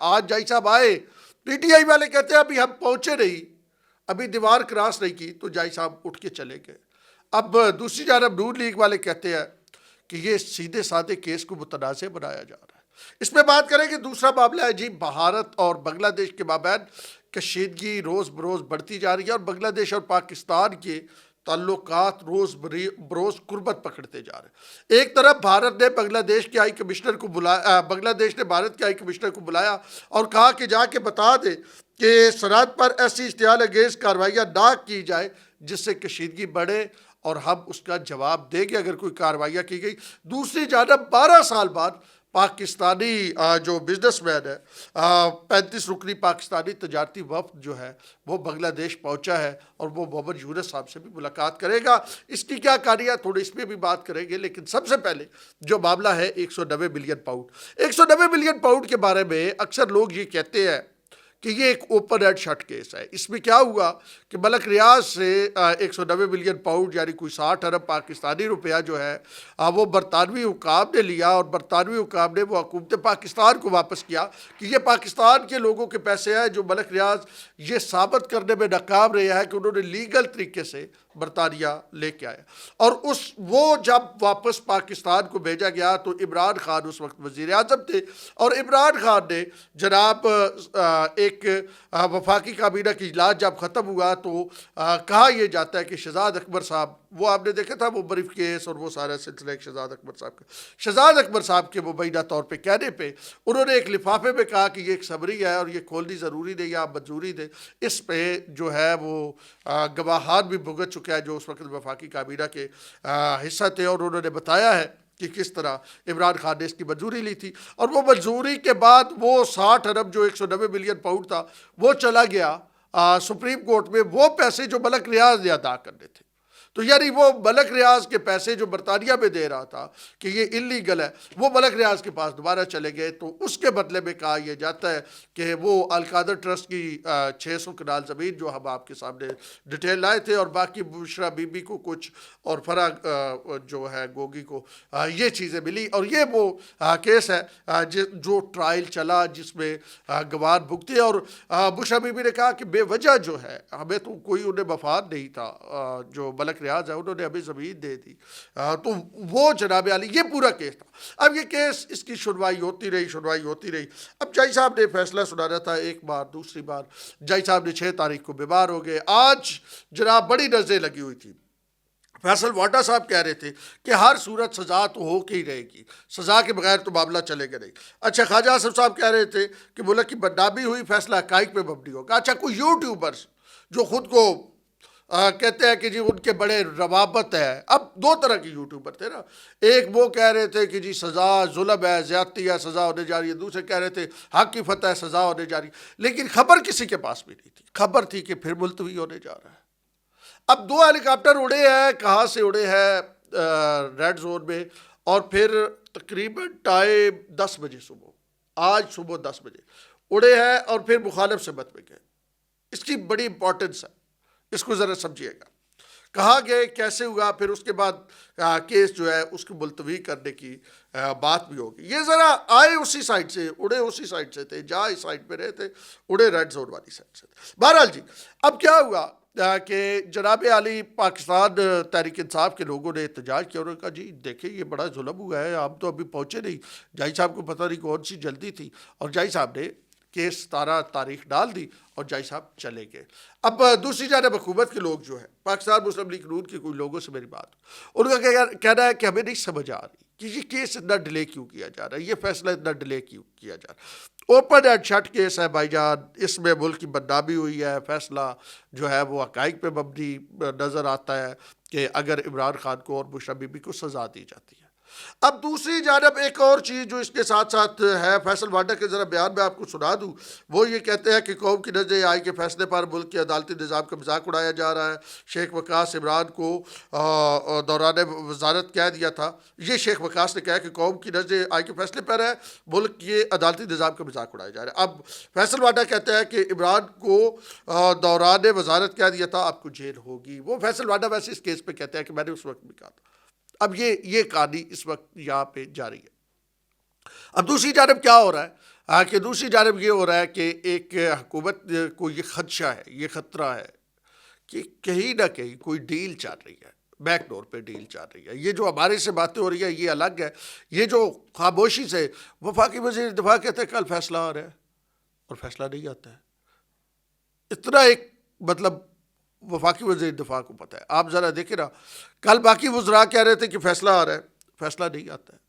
آج جائی صاحب آئے, پی ٹی آئی والے کہتے ہیں ابھی ہم پہنچے نہیں, ابھی دیوار کراس نہیں کی, تو جائی صاحب اٹھ کے چلے گئے. اب دوسری جانب نون لیگ والے کہتے ہیں کہ یہ سیدھے سادھے کیس کو متنازع بنایا جا رہا ہے. اس میں بات کریں کہ دوسرا معاملہ ہے جی بھارت اور بنگلہ دیش کے مابین کشیدگی روز بروز بڑھتی جا رہی ہے, اور بنگلہ دیش اور پاکستان کے تعلقات روز بروز قربت پکڑتے جا رہے ہیں. ایک طرف بھارت نے بنگلہ دیش کے ہائی کمشنر کو بلایا, بنگلہ دیش نے بھارت کے ہائی کمشنر کو بلایا اور کہا کہ جا کے بتا دے کہ سرحد پر ایسی اشتعال انگیز کارروائیاں نہ کی جائے جس سے کشیدگی بڑھے, اور ہم اس کا جواب دیں گے اگر کوئی کارروائیاں کی گئی. دوسری جانب 12 سال بعد پاکستانی جو بزنس مین ہے, 35 رکنی پاکستانی تجارتی وفد جو ہے وہ بنگلہ دیش پہنچا ہے, اور وہ محمد یونس صاحب سے بھی ملاقات کرے گا. اس کی کیا کہانی ہے تھوڑی اس پہ بھی بات کریں گے, لیکن سب سے پہلے جو معاملہ ہے 190 بلین پاؤنڈ. 190 بلین پاؤنڈ کے بارے میں اکثر لوگ یہ کہتے ہیں کہ یہ ایک اوپن اینڈ شٹ کیس ہے. اس میں کیا ہوا کہ ملک ریاض سے 190 بلین پاؤنڈ یعنی کوئی 60 ارب پاکستانی روپیہ جو ہے وہ برطانوی حکام نے لیا, اور برطانوی حکام نے وہ حکومت پاکستان کو واپس کیا کہ یہ پاکستان کے لوگوں کے پیسے ہیں, جو ملک ریاض یہ ثابت کرنے میں ناکام رہا ہے کہ انہوں نے لیگل طریقے سے برطانیہ لے کے آیا. اور وہ جب واپس پاکستان کو بھیجا گیا تو عمران خان اس وقت وزیر اعظم تھے, اور عمران خان نے جناب ایک وفاقی کابینہ کی اجلاس جب ختم ہوا تو کہا یہ جاتا ہے کہ شہزاد اکبر صاحب, وہ آپ نے دیکھا تھا وہ بریف کیس اور وہ سارا سلسلہ ایک شہزاد اکبر صاحب کا, شہزاد اکبر صاحب کے مبینہ طور پہ کہنے پہ انہوں نے ایک لفافے میں کہا کہ یہ ایک سمری ہے اور یہ کھولنی ضروری دے یا منظوری دے. اس پہ جو ہے وہ گواہان بھی بھگت چکے ہیں جو اس وقت وفاقی کابینہ کے حصہ تھے, اور انہوں نے بتایا ہے کہ کس طرح عمران خان نے اس کی منظوری لی تھی, اور وہ منظوری کے بعد وہ 60 ارب جو 190 بلین پاؤنڈ تھا وہ چلا گیا سپریم کورٹ میں, وہ پیسے جو ملک ریاض نے ادا کرنے تھے. تو یعنی وہ ملک ریاض کے پیسے جو برطانیہ میں دے رہا تھا کہ یہ انلیگل ہے, وہ ملک ریاض کے پاس دوبارہ چلے گئے. تو اس کے بدلے میں کہا یہ جاتا ہے کہ وہ القادر ٹرسٹ کی 600 کنال زمین جو ہم آپ کے سامنے ڈیٹیل لائے تھے, اور باقی بشرا بی بی کو کچھ اور فرح جو ہے گوگی کو یہ چیزیں ملی. اور یہ وہ کیس ہے جو ٹرائل چلا جس میں گواہ بھگتے, اور بشرا بی بی نے کہا کہ بے وجہ جو ہے ہمیں تو کوئی انہیں مفاد نہیں تھا, جو ملک ریاض ہے انہوں نے ہمیں زمین دے دی. تو وہ جناب علی یہ پورا کیس تھا. اب یہ کیس اس کی سنوائی ہوتی رہی. اب جائی صاحب نے فیصلہ سنانا تھا ایک بار, دوسری بار جائی صاحب نے 6 تاریخ کو بیمار ہو گئے. آج جناب بڑی نظریں لگی ہوئی تھی. فیصل واٹا صاحب کہہ رہے تھے کہ ہر صورت سزا تو ہو کے ہی رہے گی, سزا کے بغیر تو معاملہ چلے گا نہیں. اچھا خواجہ آصف صاحب کہہ رہے تھے کہ ملک کی بدنامی ہوئی, فیصلہ حقائق پہ مبنی ہوگا. اچھا کوئی یوٹیوبرز جو خود کو کہتے ہیں کہ جی ان کے بڑے روابط ہے, اب 2 طرح کے یوٹیوبر تھے نا, ایک وہ کہہ رہے تھے کہ جی سزا ظلم ہے, زیادتی ہے, سزا ہونے جا رہی ہے, دوسرے کہہ رہے تھے حق کی فتح ہے, سزا ہونے جا رہی ہے. لیکن خبر کسی کے پاس بھی نہیں تھی, خبر تھی کہ پھر ملتوی ہونے جا رہا ہے. اب 2 ہیلی کاپٹر اڑے ہیں, کہاں سے اڑے ہیں ریڈ زون میں, اور پھر تقریباً ٹائم 10 بجے صبح, آج صبح 10 بجے اڑے ہیں, اور پھر مخالف سمت میں گئے. اس کی بڑی امپورٹنس ہے, اس کو ذرا سمجھیے گا. کہاں گئے, کیسے ہوا, پھر اس کے بعد کیس جو ہے اس کو ملتوی کرنے کی بات بھی ہوگی. یہ ذرا آئے اسی سائڈ سے, اڑے اسی سائڈ سے تھے, جہاں اس سائڈ پہ رہے تھے اڑے ریڈ زون والی سائڈ سے تھے. بہرحال جی اب کیا ہوا کہ جناب علی پاکستان تحریک انصاف کے لوگوں نے احتجاج کیا, انہوں نے کہا جی دیکھیں یہ بڑا ظلم ہوا ہے, ہم تو ابھی پہنچے نہیں. جائی صاحب کو پتہ نہیں کون سی جلدی تھی, اور جائی صاحب نے کیس 17 تاریخ ڈال دی اور جائی صاحب چلے گئے. اب دوسری جانب حکومت کے لوگ جو ہے, پاکستان مسلم لیگ نون کے کوئی لوگوں سے میری بات, ان کا کہنا ہے کہ ہمیں نہیں سمجھ آ رہی کہ یہ کیس اتنا ڈیلے کیوں کیا جا رہا ہے, یہ فیصلہ اتنا ڈیلے کیوں کیا جا رہا ہے. اوپن اینڈ شٹ کیس ہے بھائی جان, اس میں ملک کی بدنامی ہوئی ہے, فیصلہ جو ہے وہ حقائق پہ مبنی نظر آتا ہے کہ اگر عمران خان کو اور بشرا بی بی کو سزا دی جاتی ہے. اب دوسری جانب ایک اور چیز جو اس کے ساتھ ساتھ ہے, فیصل واٹا کے ذرا بیان میں آپ کو سنا دوں. وہ یہ کہتے ہیں کہ قوم کی نظر آئی کے فیصلے پر ملک کے عدالتی نظام کا مذاق اڑایا جا رہا ہے. شیخ وقاص عمران کو دوران وزارت کہہ دیا تھا. یہ شیخ وقاص نے کہا کہ قوم کی نظر آئی کے فیصلے پر ہے, ملک کے عدالتی نظام کا مذاق اڑایا جا رہا ہے. اب فیصل واٹا کہتے ہیں کہ عمران کو دوران وزارت کہہ دیا تھا, آپ کو جیل ہوگی. وہ فیصل واٹا ویسے اس کیس پہ کہتے ہیں کہ میں نے اس وقت بھی کہا تھا. اب یہ کہانی اس وقت یہاں پہ جاری ہے. اب دوسری جانب کیا ہو رہا ہے, کہ دوسری جانب یہ ہو رہا ہے کہ ایک حکومت کو یہ خدشہ ہے، یہ خطرہ ہے کہ کہیں نہ کہیں کوئی ڈیل چل رہی ہے، بیک ڈور پہ ڈیل چل رہی ہے. یہ جو ہمارے سے باتیں ہو رہی ہے یہ الگ ہے. یہ جو خاموشی سے وفاقی وزیر دفاع کہتے ہیں کل فیصلہ آ رہا ہے اور فیصلہ نہیں آتا ہے. اتنا ایک مطلب وفاقی وزیر دفاع کو پتہ ہے. آپ ذرا دیکھیں نا، کل باقی وزراء کہہ رہے تھے کہ فیصلہ آ رہا ہے، فیصلہ نہیں آتا ہے.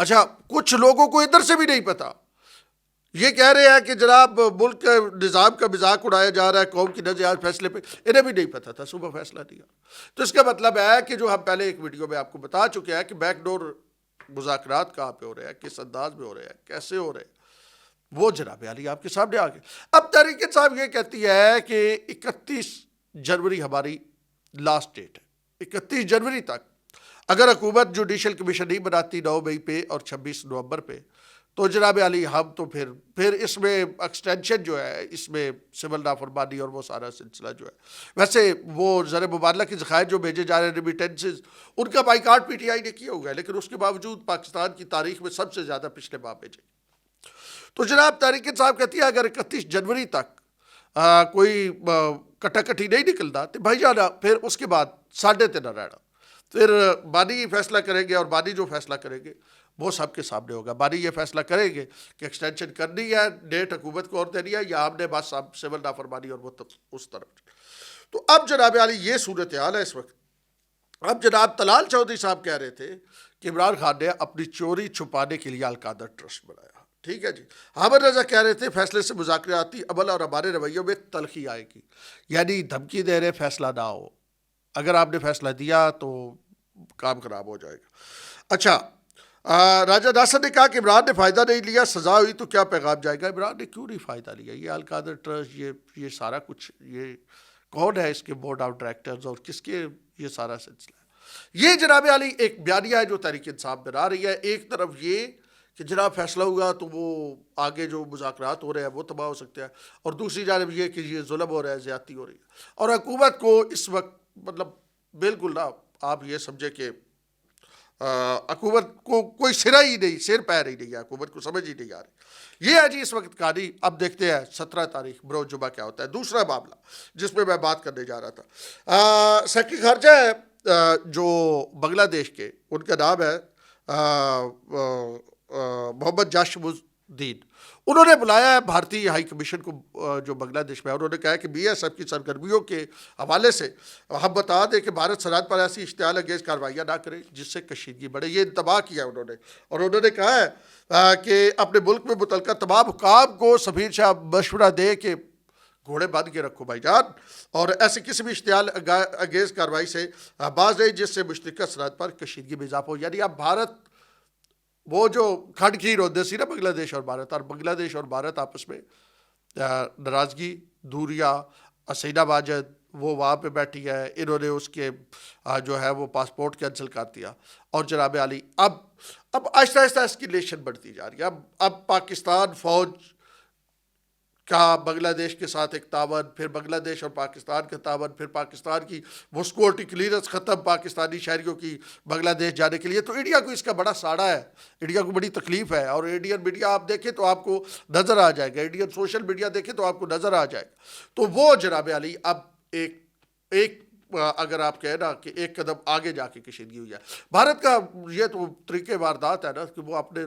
اچھا کچھ لوگوں کو ادھر سے بھی نہیں پتا، یہ کہہ رہے ہیں کہ جناب ملک کے نظام کا مذاق اڑایا جا رہا ہے قوم کی نظریات فیصلے پہ، انہیں بھی نہیں پتا تھا صبح فیصلہ نہیں آ. تو اس کا مطلب ہے کہ جو ہم پہلے ایک ویڈیو میں آپ کو بتا چکے ہیں کہ بیک ڈور مذاکرات کہاں پہ ہو رہے ہیں، کس انداز میں ہو رہے ہیں، کیسے ہو رہے ہیں، وہ جناب علی آپ کے سامنے آ گئے. اب تحریک انصاف یہ کہتی ہے کہ 31 جنوری ہماری لاسٹ ڈیٹ ہے. 31 جنوری تک اگر حکومت جوڈیشل کمیشن نہیں بناتی 9 مئی پہ اور 26 نومبر پہ تو جناب علی ہم تو پھر اس میں ایکسٹینشن جو ہے، اس میں سول نافرمانی اور وہ سارا سلسلہ جو ہے. ویسے وہ زر مبادلہ کے ذخائر جو بھیجے جا رہے ہیں ریمیٹنسز، ان کا بائیکاٹ پی ٹی آئی نے کیا ہوا ہے، لیکن اس کے باوجود پاکستان کی تاریخ میں سب سے زیادہ پچھلے ماہ بھیجے. تو جناب تحریک انصاف کہتی ہے اگر 31 جنوری تک کوئی کٹا کٹی نہیں نکلتا تو بھائی جانا پھر اس کے بعد 3.5 رہنا، پھر بانی فیصلہ کریں گے اور بانی جو فیصلہ کریں گے وہ سب کے سامنے ہوگا. بانی یہ فیصلہ کریں گے کہ ایکسٹینشن کرنی ہے، ڈیٹ حکومت کو اور دینی ہے، یا ہم نے بس اب سول نافرمانی اور وہ اس طرف. تو اب جناب علی یہ صورتحال ہے اس وقت. اب جناب طلال چودھری صاحب کہہ رہے تھے کہ عمران خان نے اپنی چوری چھپانے کے لیے القادر ٹرسٹ بنایا. ٹھیک ہے جی. حامد رضا کہہ رہے تھے فیصلے سے مذاکراتی عمل اور ہمارے رویوں میں تلخی آئے گی، یعنی دھمکی دے رہے فیصلہ نہ ہو، اگر آپ نے فیصلہ دیا تو کام خراب ہو جائے گا. اچھا راجہ ناصر نے کہا کہ عمران نے فائدہ نہیں لیا، سزا ہوئی تو کیا پیغام جائے گا. عمران نے کیوں نہیں فائدہ لیا؟ یہ القادر ٹرسٹ، یہ سارا کچھ، یہ کون ہے اس کے بورڈ آف ڈائریکٹرز اور کس کے یہ سارا سلسلہ ہے. یہ جناب علی ایک بیانیہ ہے جو تحریک انصاف بنا رہی ہے. ایک طرف یہ کہ جناب فیصلہ ہوگا تو وہ آگے جو مذاکرات ہو رہے ہیں وہ تباہ ہو سکتے ہیں، اور دوسری جانب یہ کہ یہ ظلم ہو رہا ہے، زیادتی ہو رہی ہے. اور حکومت کو اس وقت مطلب بالکل نہ آپ یہ سمجھے کہ حکومت کو کوئی سرا ہی نہیں، سر پیر ہی نہیں ہے، حکومت کو سمجھ ہی نہیں آ رہی. یہ ہے جی اس وقت کہانی. اب دیکھتے ہیں 17 تاریخ بروز جمعہ کیا ہوتا ہے. دوسرا معاملہ جس پہ میں بات کرنے جا رہا تھا، سیکرٹری خارجہ ہے جو بنگلہ دیش کے، ان کا نام ہے محمد جاشم الدین. انہوں نے بلایا ہے بھارتی ہائی کمیشن کو جو بنگلہ دیش میں ہے. انہوں نے کہا کہ بی ایس ایف کی سرگرمیوں کے حوالے سے ہم بتا دیں کہ بھارت سرحد پر ایسی اشتعال انگیز کارروائیاں نہ کرے جس سے کشیدگی بڑھے. یہ انتباہ کیا انہوں نے، اور انہوں نے کہا ہے کہ اپنے ملک میں متعلقہ تمام حکام کو سفیر شاہ مشورہ دے کہ گھوڑے باندھ کے رکھو بھائی جان، اور ایسے کسی بھی اشتعال انگیز کارروائی سے باز رہے جس سے مشترکہ سرحد پر کشیدگی میں اضافہ ہو. یعنی اب بھارت وہ جو کھنڈ کھیر ہوتے سی نا بنگلہ دیش اور بھارت، اور بنگلہ دیش اور بھارت آپس میں ناراضگی، دوریا، حسینہ ماجد وہ وہاں پہ بیٹھی ہے، انہوں نے اس کے جو ہے وہ پاسپورٹ کینسل کر دیا. اور جناب علی اب آہستہ آہستہ اسکیلیشن بڑھتی جا رہی ہے. اب پاکستان فوج کا بنگلہ دیش کے ساتھ ایک تعاون، پھر بنگلہ دیش اور پاکستان کا تعاون، پھر پاکستان کی وہ سیکورٹی کلیئرنس ختم پاکستانی شہریوں کی بنگلہ دیش جانے کے لیے. تو انڈیا کو اس کا بڑا ساڑا ہے، انڈیا کو بڑی تکلیف ہے. اور انڈین میڈیا آپ دیکھیں تو آپ کو نظر آ جائے گا، انڈین سوشل میڈیا دیکھیں تو آپ کو نظر آ جائے گا. تو وہ جناب علی اب ایک اگر آپ کہیں نا کہ ایک قدم آگے جا کے کشیدگی ہوئی ہے. بھارت کا یہ تو طریقے واردات ہے نا کہ وہ اپنے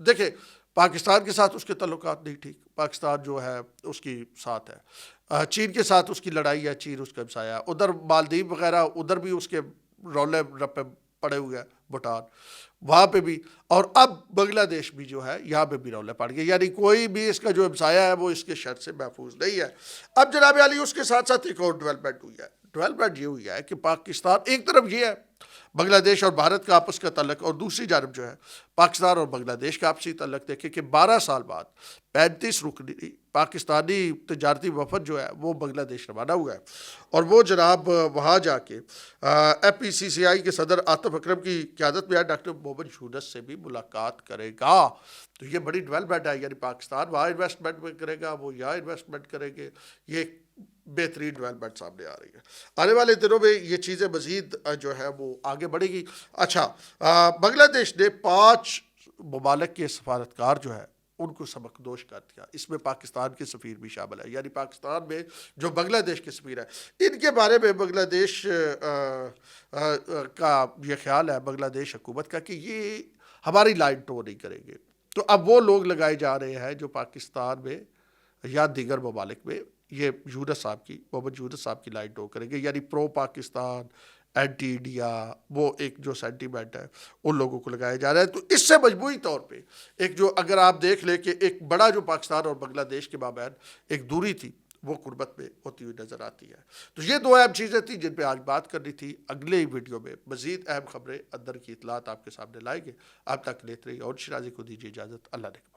دیکھیں پاکستان کے ساتھ اس کے تعلقات نہیں ٹھیک، پاکستان جو ہے اس کی ساتھ ہے، چین کے ساتھ اس کی لڑائی ہے، چین اس کا ہمسایہ، ادھر مالدیپ وغیرہ ادھر بھی اس کے رولے رپے پڑے ہوئے ہیں، بھوٹان وہاں پہ بھی، اور اب بنگلہ دیش بھی جو ہے یہاں پہ بھی رولے پڑ گئے. یعنی کوئی بھی اس کا جو ہمسایہ ہے وہ اس کے شر سے محفوظ نہیں ہے. اب جناب علی اس کے ساتھ ساتھ ایک اور ڈیولپمنٹ ہوئی ہے. ڈیولپمنٹ یہ ہوئی ہے کہ پاکستان ایک طرف یہ ہے بنگلہ دیش اور بھارت کا آپس کا تعلق، اور دوسری جانب جو ہے پاکستان اور بنگلہ دیش کا آپسی تعلق. دیکھیں کہ 12 سال بعد 35 رکنی پاکستانی تجارتی وفد جو ہے وہ بنگلہ دیش روانہ ہوا ہے، اور وہ جناب وہاں جا کے ایف پی سی سی آئی کے صدر عاطف اکرم کی قیادت میں ڈاکٹر محمد یونس سے بھی ملاقات کرے گا. تو یہ بڑی ڈیولپمنٹ ہے، یعنی پاکستان وہاں انویسٹمنٹ کرے گا، وہ یہاں انویسٹمنٹ کریں گے. یہ بہترین ڈیولپمنٹ سامنے آ رہی ہے. آنے والے دنوں میں یہ چیزیں مزید جو ہے وہ آگے بڑھے گی. اچھا بنگلہ دیش نے 5 ممالک کے سفارتکار جو ہے ان کو سبق دوش کر دیا. اس میں پاکستان کے سفیر بھی شامل ہے، یعنی پاکستان میں جو بنگلہ دیش کے سفیر ہیں، ان کے بارے میں بنگلہ دیش کا یہ خیال ہے، بنگلہ دیش حکومت کا، کہ یہ ہماری لائن ٹو نہیں کریں گے. تو اب وہ لوگ لگائے جا رہے ہیں جو پاکستان میں یا دیگر ممالک میں یہ یونس صاحب کی، محمد یونس صاحب کی لائن ٹو کریں گے، یعنی پرو پاکستان، اینٹی انڈیا، وہ ایک جو سینٹیمنٹ ہے ان لوگوں کو لگایا جا رہا ہے. تو اس سے مجموعی طور پہ ایک جو، اگر آپ دیکھ لیں کہ ایک بڑا جو پاکستان اور بنگلہ دیش کے مابین ایک دوری تھی، وہ قربت میں ہوتی ہوئی نظر آتی ہے. تو یہ دو اہم چیزیں تھیں جن پہ آج بات کرنی تھی. اگلے ویڈیو میں مزید اہم خبریں، اندر کی اطلاعات آپ کے سامنے لائیں گے. آپ تک لیتے رہیے، اور شرازی کو دیجیے اجازت. اللہ نے